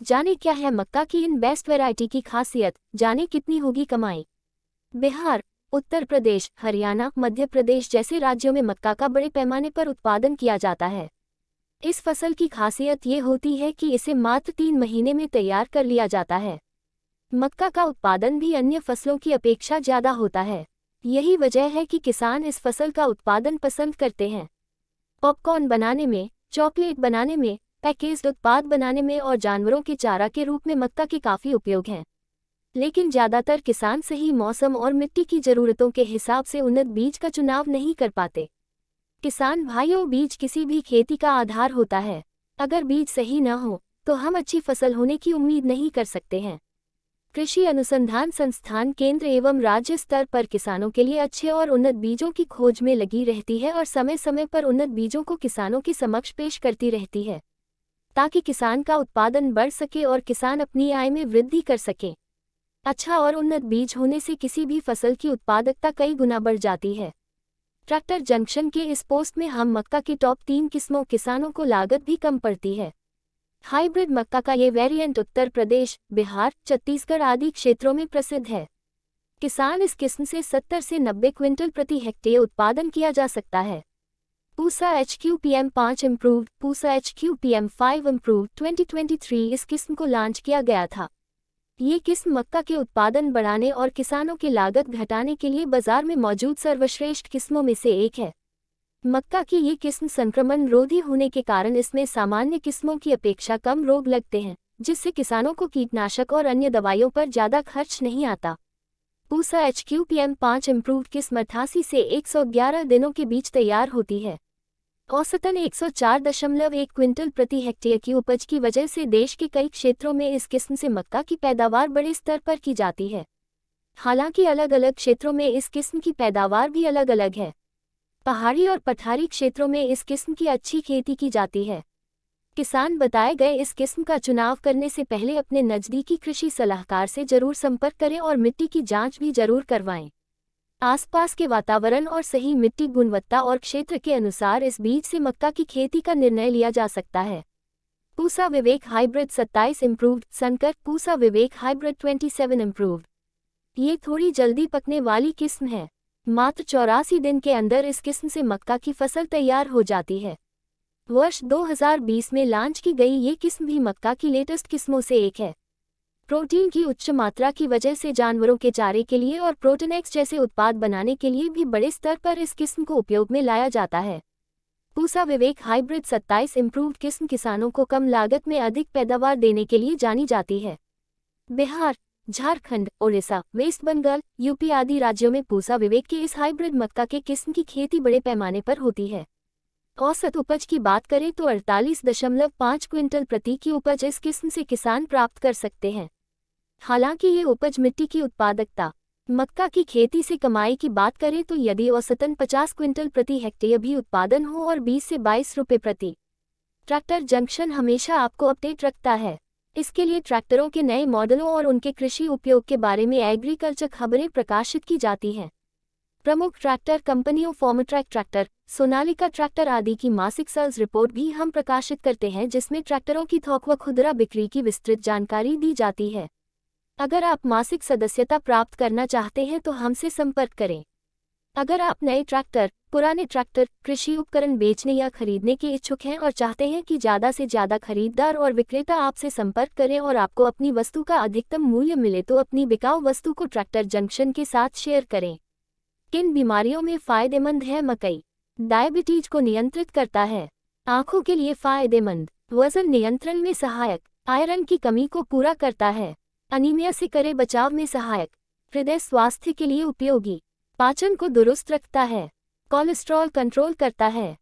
जाने क्या है मक्का की इन बेस्ट वैरायटी की खासियत, जाने कितनी होगी कमाई। बिहार, उत्तर प्रदेश, हरियाणा, मध्य प्रदेश जैसे राज्यों में मक्का का बड़े पैमाने पर उत्पादन किया जाता है। इस फसल की खासियत ये होती है कि इसे मात्र 3 महीने में तैयार कर लिया जाता है। मक्का का उत्पादन भी अन्य फसलों की अपेक्षा ज़्यादा होता है। यही वजह है कि किसान इस फसल का उत्पादन पसंद करते हैं। पॉपकॉर्न बनाने में, चॉकलेट बनाने में, पैकेज्ड उत्पाद बनाने में और जानवरों के चारा के रूप में मक्का के काफ़ी उपयोग हैं। लेकिन ज़्यादातर किसान सही मौसम और मिट्टी की ज़रूरतों के हिसाब से उन्नत बीज का चुनाव नहीं कर पाते। किसान भाइयों, बीज किसी भी खेती का आधार होता है। अगर बीज सही न हो तो हम अच्छी फसल होने की उम्मीद नहीं कर सकते हैं। कृषि अनुसंधान संस्थान केंद्र एवं राज्य स्तर पर किसानों के लिए अच्छे और उन्नत बीजों की खोज में लगी रहती है और समय समय पर उन्नत बीजों को किसानों के समक्ष पेश करती रहती है, ताकि किसान का उत्पादन बढ़ सके और किसान अपनी आय में वृद्धि कर सके। अच्छा और उन्नत बीज होने से किसी भी फसल की उत्पादकता कई गुना बढ़ जाती है। ट्रैक्टर जंक्शन के इस पोस्ट में हम मक्का की टॉप 3 किस्मों, किसानों को लागत भी कम पड़ती है। हाइब्रिड मक्का का ये वेरिएंट उत्तर प्रदेश, बिहार, छत्तीसगढ़ आदि क्षेत्रों में प्रसिद्ध है। किसान इस किस्म से 70 से 90 क्विंटल प्रति हेक्टेयर उत्पादन किया जा सकता है। Pusa HQPM 5 improved, Pusa HQPM 5 improved 2023 इस किस्म को लॉन्च किया गया था। ये किस्म मक्का के उत्पादन बढ़ाने और किसानों की लागत घटाने के लिए बाजार में मौजूद सर्वश्रेष्ठ किस्मों में से एक है। मक्का की ये किस्म संक्रमण रोधी होने के कारण इसमें सामान्य किस्मों की अपेक्षा कम रोग लगते हैं, जिससे किसानों को कीटनाशक और अन्य दवाइयों पर ज़्यादा खर्च नहीं आता। पूसा HQPM 5 इम्प्रूव्ड किस्म 88 से 111 दिनों के बीच तैयार होती है। औसतन 104.1 क्विंटल प्रति हेक्टेयर की उपज की वजह से देश के कई क्षेत्रों में इस किस्म से मक्का की पैदावार बड़े स्तर पर की जाती है। हालांकि अलग अलग क्षेत्रों में इस किस्म की पैदावार भी अलग अलग है। पहाड़ी और पठारी क्षेत्रों में इस किस्म की अच्छी खेती की जाती है। किसान बताए गए इस किस्म का चुनाव करने से पहले अपने नज़दीकी कृषि सलाहकार से जरूर संपर्क करें और मिट्टी की जांच भी जरूर करवाएं। आसपास के वातावरण और सही मिट्टी गुणवत्ता और क्षेत्र के अनुसार इस बीज से मक्का की खेती का निर्णय लिया जा सकता है। पूसा विवेक हाइब्रिड 27 इम्प्रूव्ड, संकर पूसा विवेक हाइब्रिड 27 इम्प्रूव्ड। ये थोड़ी जल्दी पकने वाली किस्म है। मात्र 84 दिन के अंदर इस किस्म से मक्का की फसल तैयार हो जाती है। वर्ष 2020 में लॉन्च की गई ये किस्म भी मक्का की लेटेस्ट किस्मों से एक है। प्रोटीन की उच्च मात्रा की वजह से जानवरों के चारे के लिए और प्रोटीनेक्स जैसे उत्पाद बनाने के लिए भी बड़े स्तर पर इस किस्म को उपयोग में लाया जाता है। पूसा विवेक हाइब्रिड 27 इम्प्रूव्ड किस्म किसानों को कम लागत में अधिक पैदावार देने के लिए जानी जाती है। बिहार, झारखंड, ओडिशा, वेस्ट बंगाल, यूपी आदि राज्यों में पूसा विवेक के इस हाइब्रिड मक्का के किस्म की खेती बड़े पैमाने पर होती है। औसत उपज की बात करें तो 48.5 क्विंटल प्रति की उपज इस किस्म से किसान प्राप्त कर सकते हैं। हालांकि ये उपज मिट्टी की उत्पादकता, मक्का की खेती से कमाई की बात करें तो यदि औसतन 50 क्विंटल प्रति हेक्टेयर भी उत्पादन हो और 20 से 22 रुपये प्रति। ट्रैक्टर जंक्शन हमेशा आपको अपडेट रखता है। इसके लिए ट्रैक्टरों के नए मॉडलों और उनके कृषि उपयोग के बारे में एग्रीकल्चर खबरें प्रकाशित की जाती हैं। प्रमुख ट्रैक्टर कंपनियों फॉर्मट्रैक ट्रैक्टर, सोनालिका ट्रैक्टर आदि की मासिक सेल्स रिपोर्ट भी हम प्रकाशित करते हैं, जिसमें ट्रैक्टरों की थोक व खुदरा बिक्री की विस्तृत जानकारी दी जाती है। अगर आप मासिक सदस्यता प्राप्त करना चाहते हैं तो हमसे संपर्क करें। अगर आप नए ट्रैक्टर, पुराने ट्रैक्टर, कृषि उपकरण बेचने या खरीदने के इच्छुक हैं और चाहते हैं कि ज़्यादा से ज़्यादा खरीदार और विक्रेता आपसे संपर्क करें और आपको अपनी वस्तु का अधिकतम मूल्य मिले, तो अपनी बिकाऊ वस्तु को ट्रैक्टर जंक्शन के साथ शेयर करें। किन बीमारियों में फ़ायदेमंद है मकई? डायबिटीज को नियंत्रित करता है, आँखों के लिए फ़ायदेमंद, वजन नियंत्रण में सहायक, आयरन की कमी को पूरा करता है, अनीमिया से करे बचाव में सहायक, हृदय स्वास्थ्य के लिए उपयोगी, पाचन को दुरुस्त रखता है, कोलेस्ट्रॉल कंट्रोल करता है।